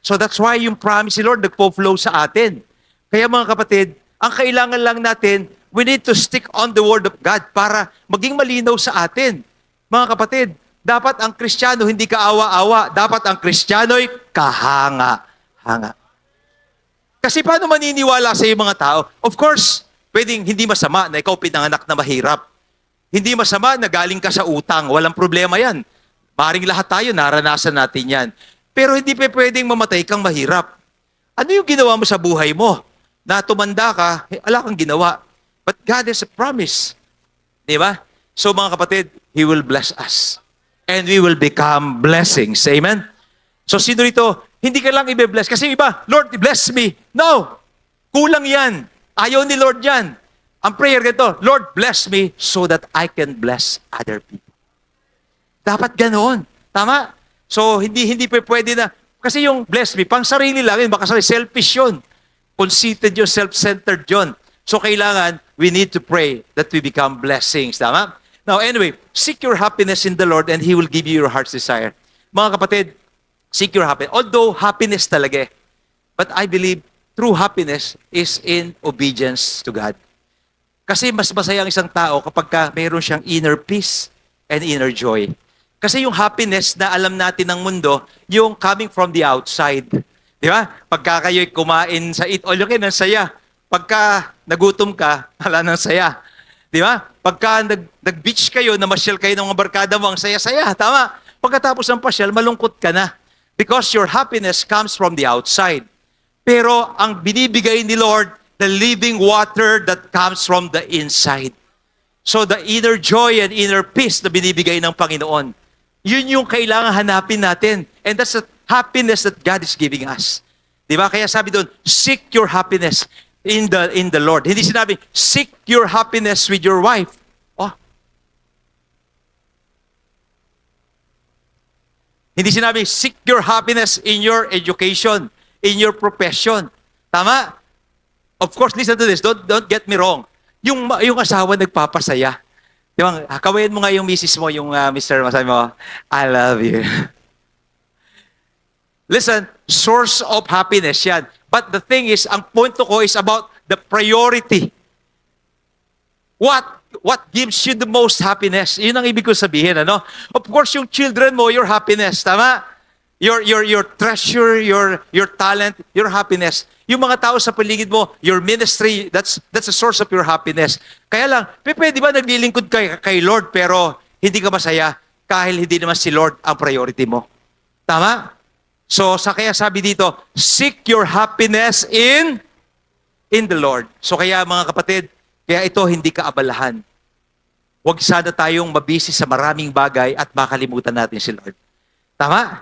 So that's why yung promise ni Lord nagpo-flow sa atin. Kaya mga kapatid, ang kailangan lang natin, we need to stick on the Word of God para maging malinaw sa atin. Mga kapatid, dapat ang Kristiyano hindi kaawa-awa. Dapat ang Kristiyano'y kahanga-hanga. Kasi paano maniniwala sa iyo mga tao? Of course, pwedeng hindi masama na ikaw pinanganak na mahirap. Hindi masama na galing ka sa utang. Walang problema yan. Maring lahat tayo, naranasan natin yan. Pero hindi pa pwedeng mamatay kang mahirap. Ano yung ginawa mo sa buhay mo? Na tumanda ka, wala kang ginawa. But God has a promise. Di ba? So mga kapatid, He will bless us. And we will become blessings. Amen? So sino rito, hindi ka lang i-bless. Kasi iba, Lord, bless me. No! Kulang yan. Ayaw ni Lord yan. Ang prayer ganito, Lord, bless me so that I can bless other people. Dapat ganoon. Tama? So hindi pa pwede na, kasi yung bless me, pang sarili lang yun, baka selfish yun. Conceited yun, self-centered yun. So kailangan, we need to pray that we become blessings. Tama? Now anyway, seek your happiness in the Lord and He will give you your heart's desire. Mga kapatid, seek your happiness. Although happiness talaga, but I believe true happiness is in obedience to God. Kasi mas masaya ang isang tao kapag mayroon siyang inner peace and inner joy. Kasi yung happiness na alam natin ng mundo, yung coming from the outside. Di ba? Pagka kayo'y kumain sa eat all you can, ang saya. Pagka nagutom ka, wala nang saya. Di ba? Pagka nag-beach kayo, namasyal kayo ng mga barkada mo, ang saya-saya. Tama? Pagkatapos ng pasyal, malungkot ka na. Because your happiness comes from the outside. Pero ang binibigay ni Lord, the living water that comes from the inside. So the inner joy and inner peace na binibigay ng Panginoon, yun yung kailangan hanapin natin. And that's the happiness that God is giving us. Diba? Kaya sabi doon, seek your happiness in the Lord. Hindi sinabi, seek your happiness with your wife. Oh. Hindi sinabi, seek your happiness in your education, in your profession. Tama? Of course, listen to this. Don't get me wrong. Yung asawa nagpapasaya. Di ba? Kawayan mo nga yung misis mo, yung Mr. Masabi mo, I love you. Listen, source of happiness yan. But the thing is, ang punto ko is about the priority. What gives you the most happiness? Yun ang ibig ko sabihin, ano? Of course, yung children mo, your happiness, tama? Your treasure, your talent, your happiness. Yung mga tao sa paligid mo, your ministry, that's a source of your happiness. Kaya lang, pwede ba naglilingkod kay Lord pero hindi ka masaya kahit hindi naman si Lord ang priority mo? Tama? So, kaya sabi dito, seek your happiness in the Lord. So kaya mga kapatid, kaya ito hindi ka abalahan. Huwag sana tayong mabisi sa maraming bagay at makalimutan natin si Lord. Tama?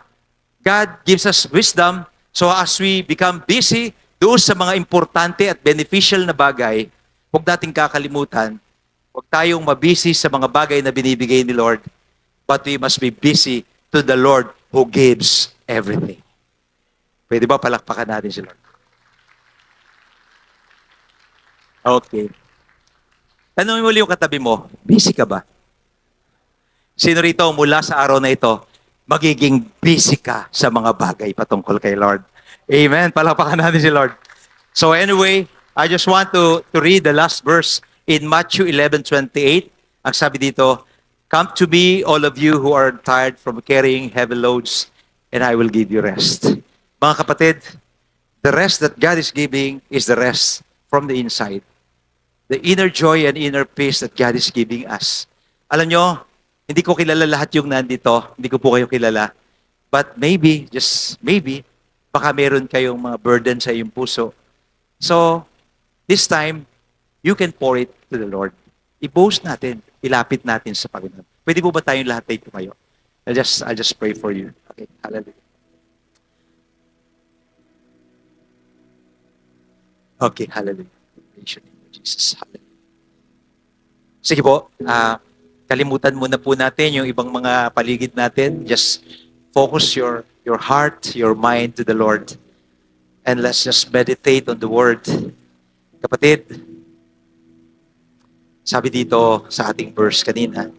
God gives us wisdom, so as we become busy doon sa mga importante at beneficial na bagay, huwag nating kakalimutan, huwag tayong mabisi sa mga bagay na binibigay ni Lord, but we must be busy to the Lord who gives everything. Pwede ba palakpakan natin si Lord? Okay. Tanungin mo ulit yung katabi mo, busy ka ba? Sino rito mula sa araw na ito, magiging busy ka sa mga bagay patungkol kay Lord? Amen. Palakpakan natin si Lord. So anyway, I just want to read the last verse in Matthew 11:28. Ang sabi dito, come to me, all of you who are tired from carrying heavy loads, and I will give you rest. Mga kapatid, the rest that God is giving is the rest from the inside. The inner joy and inner peace that God is giving us. Alam nyo, hindi ko kilala lahat yung nandito. Hindi ko po kayo kilala. But maybe, just maybe, baka meron kayong mga burden sa iyong puso. So, this time, you can pour it to the Lord. I-boast natin, ilapit natin sa Panginoon. Pwede po ba tayong lahat tayo tumayo? I'll just pray for you. Okay, hallelujah. Okay, hallelujah. Praise your name, Jesus. Hallelujah. Sige po, kalimutan muna po natin yung ibang mga paligid natin. Just focus your heart, your mind to the Lord. And let's just meditate on the Word. Kapatid, sabi dito sa ating verse kanina,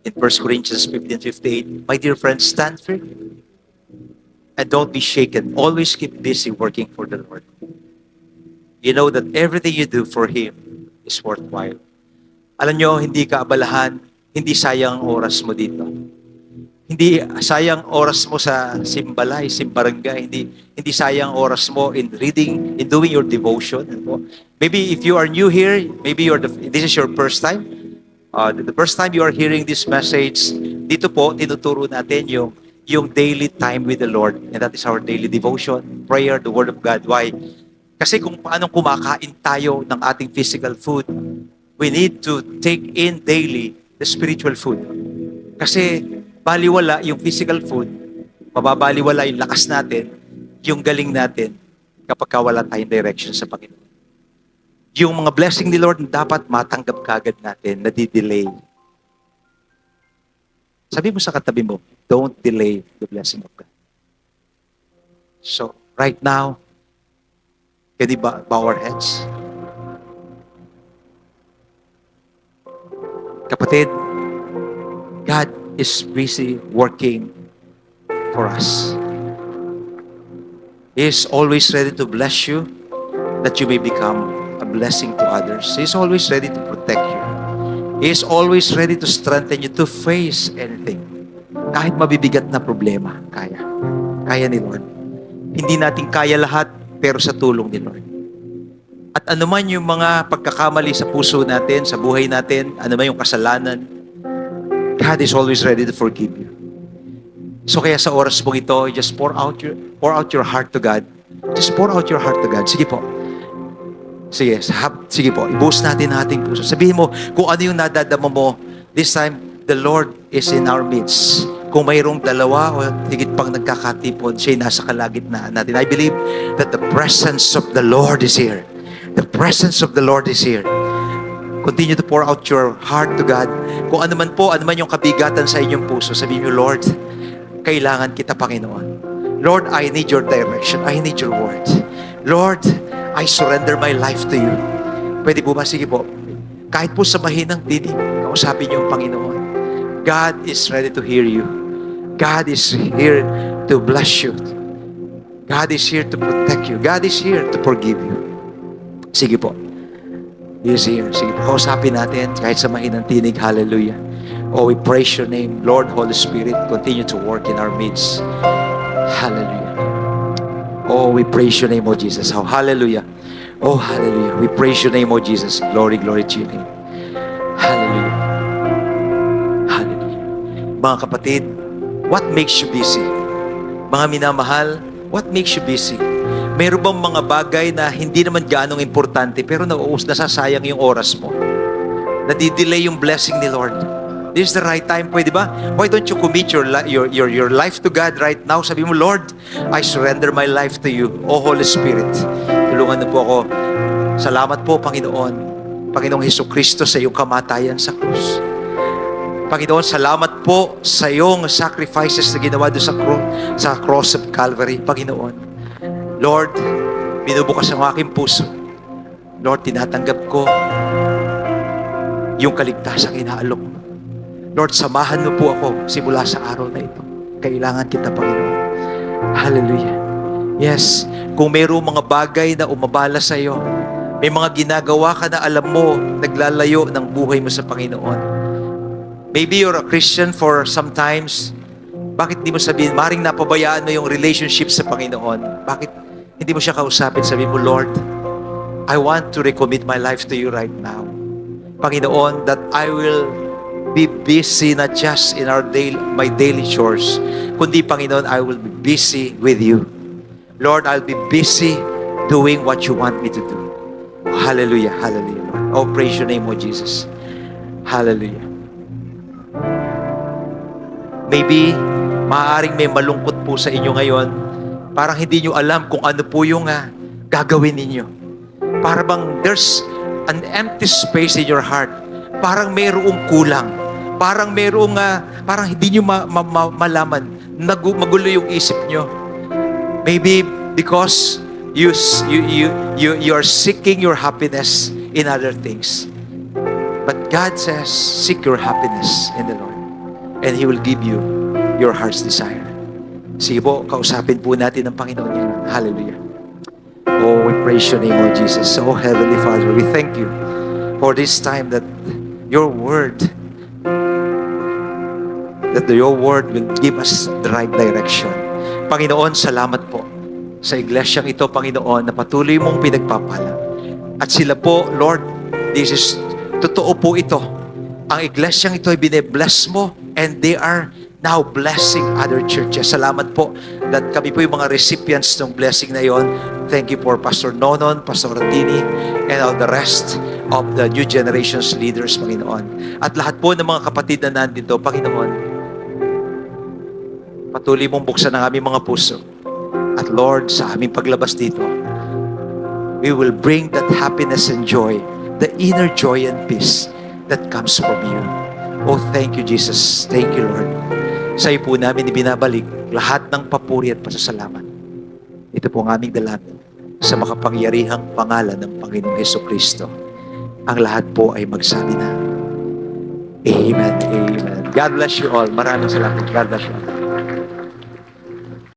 in 1 Corinthians 15:58, my dear friends, stand firm and don't be shaken. Always keep busy working for the Lord. You know that everything you do for Him is worthwhile. Alam nyo, hindi ka abalahan, hindi sayang ang oras mo dito. Hindi sayang oras mo sa simbalay, simbarangay, hindi sayang oras mo in reading, in doing your devotion. Maybe if you are new here, maybe this is your first time. The first time you are hearing this message, dito po tinuturo natin yung daily time with the Lord, and that is our daily devotion, prayer, the Word of God. Why? Kasi kung paano kumakain tayo ng ating physical food, we need to take in daily the spiritual food. Kasi baliwala yung physical food, mababaliwala yung lakas natin, yung galing natin, kapag wala tayong direction sa Panginoon. Yung mga blessing ni Lord dapat matanggap kagad natin, nadidelay. Sabi mo sa katabi mo, don't delay the blessing of God. So, right now, can we bow our heads? Kapatid, God is busy working for us. He is always ready to bless you, that you may become a blessing to others. He is always ready to protect you. He is always ready to strengthen you to face anything. Kahit mabibigat na problema, kaya. Kaya ni Lord. Hindi natin kaya lahat, pero sa tulong ni Lord. At anuman yung mga pagkakamali sa puso natin, sa buhay natin, anuman yung kasalanan, God is always ready to forgive you. So kaya sa oras mong ito, just pour out your heart to God. Just pour out your heart to God. Sige po. Sige po. I-boost natin ang ating puso. Sabihin mo kung ano yung nadadama mo. This time, the Lord is in our midst. Kung mayroong dalawa o higit pang nagkakatipon, siya'y nasa kalagitnaan natin. I believe that the presence of the Lord is here. The presence of the Lord is here. Continue to pour out your heart to God. Kung ano man yung kabigatan sa inyong puso, sabihin niyo, Lord, kailangan kita, Panginoon. Lord, I need your direction. I need your word. Lord, I surrender my life to you. Pwede po ba? Sige po. Kahit po sa mahinang tinig, kausapin niyo ang Panginoon. God is ready to hear you. God is here to bless you. God is here to protect you. God is here to forgive you. Sige po. He is here. Sige po. Kausapin natin kahit sa mahinang tinig. Hallelujah. Oh, we praise your name. Lord, Holy Spirit, continue to work in our midst. Hallelujah. Oh, we praise your name, oh Jesus. Oh, hallelujah. Oh, hallelujah. We praise your name, oh Jesus. Glory, glory to your name. Hallelujah. Hallelujah. Mga kapatid, what makes you busy? Mga minamahal, what makes you busy? Meron bang mga bagay na hindi naman gaanong importante pero nasasayang yung oras mo? Nadidelay yung blessing ni Lord. This is the right time, pwede ba? Why don't you commit your life to God right now? Sabi mo, Lord, I surrender my life to you. Oh, Holy Spirit, tulungan na po ako. Salamat po, Panginoon. Panginoong Hesukristo sa iyong kamatayan sa krus. Panginoon, salamat po sa iyong sacrifices na ginawa doon sa cross of Calvary. Panginoon, Lord, binubukas ang aking puso. Lord, tinatanggap ko yung kaligtasang inaalok mo. Lord, samahan mo po ako simula sa araw na ito. Kailangan kita, Panginoon. Hallelujah. Yes, kung mayroong mga bagay na umabala sa iyo, may mga ginagawa ka na alam mo, naglalayo ng buhay mo sa Panginoon. Maybe you're a Christian for sometimes, Bakit di mo sabihin, maring napabayaan mo yung relationship sa Panginoon? Bakit hindi mo siya kausapin? Sabihin mo, Lord, I want to recommit my life to you right now. Panginoon, that I will be busy not just in my daily chores, kundi Panginoon, I will be busy with you. Lord, I'll be busy doing what you want me to do. Hallelujah, hallelujah, Lord. Oh, praise your name, O Jesus. Hallelujah. Maybe, maaaring may malungkot po sa inyo ngayon. Parang hindi nyo alam kung ano po yung gagawin ninyo. Para bang there's an empty space in your heart. Parang mayroong kulang. Parang parang hindi nyo malaman. Magulo yung isip nyo. Maybe because you are seeking your happiness in other things. But God says, seek your happiness in the Lord. And He will give you your heart's desire. Sige po, kausapin po natin ang Panginoon niya. Hallelujah. Oh, we praise your name, O Jesus. Oh, Heavenly Father, we thank you for this time that your word will give us the right direction. Panginoon, salamat po sa iglesyang ito, Panginoon, na patuloy mong pinagpapala. At sila po, Lord, totoo po ito. Ang iglesyang ito ay bine-bless mo, and they are now blessing other churches. Salamat po that kami po yung mga recipients ng blessing na yon. Thank you for Pastor Nonon, Pastor Ratini, and all the rest of the new generation's leaders, Panginoon. At lahat po ng mga kapatid na nandito, Panginoon, patuloy mong buksan ang aming mga puso. At Lord, sa aming paglabas dito, we will bring that happiness and joy, the inner joy and peace that comes from you. Oh, thank you, Jesus. Thank you, Lord. Sa iyo po namin ibinabalik lahat ng papuri at pasasalamat. Ito po ang aming dalangin sa makapangyarihang pangalan ng Panginoong Hesukristo. Ang lahat po ay magsabi na, Amen, Amen. God bless you all. Maraming salamat. God bless you all.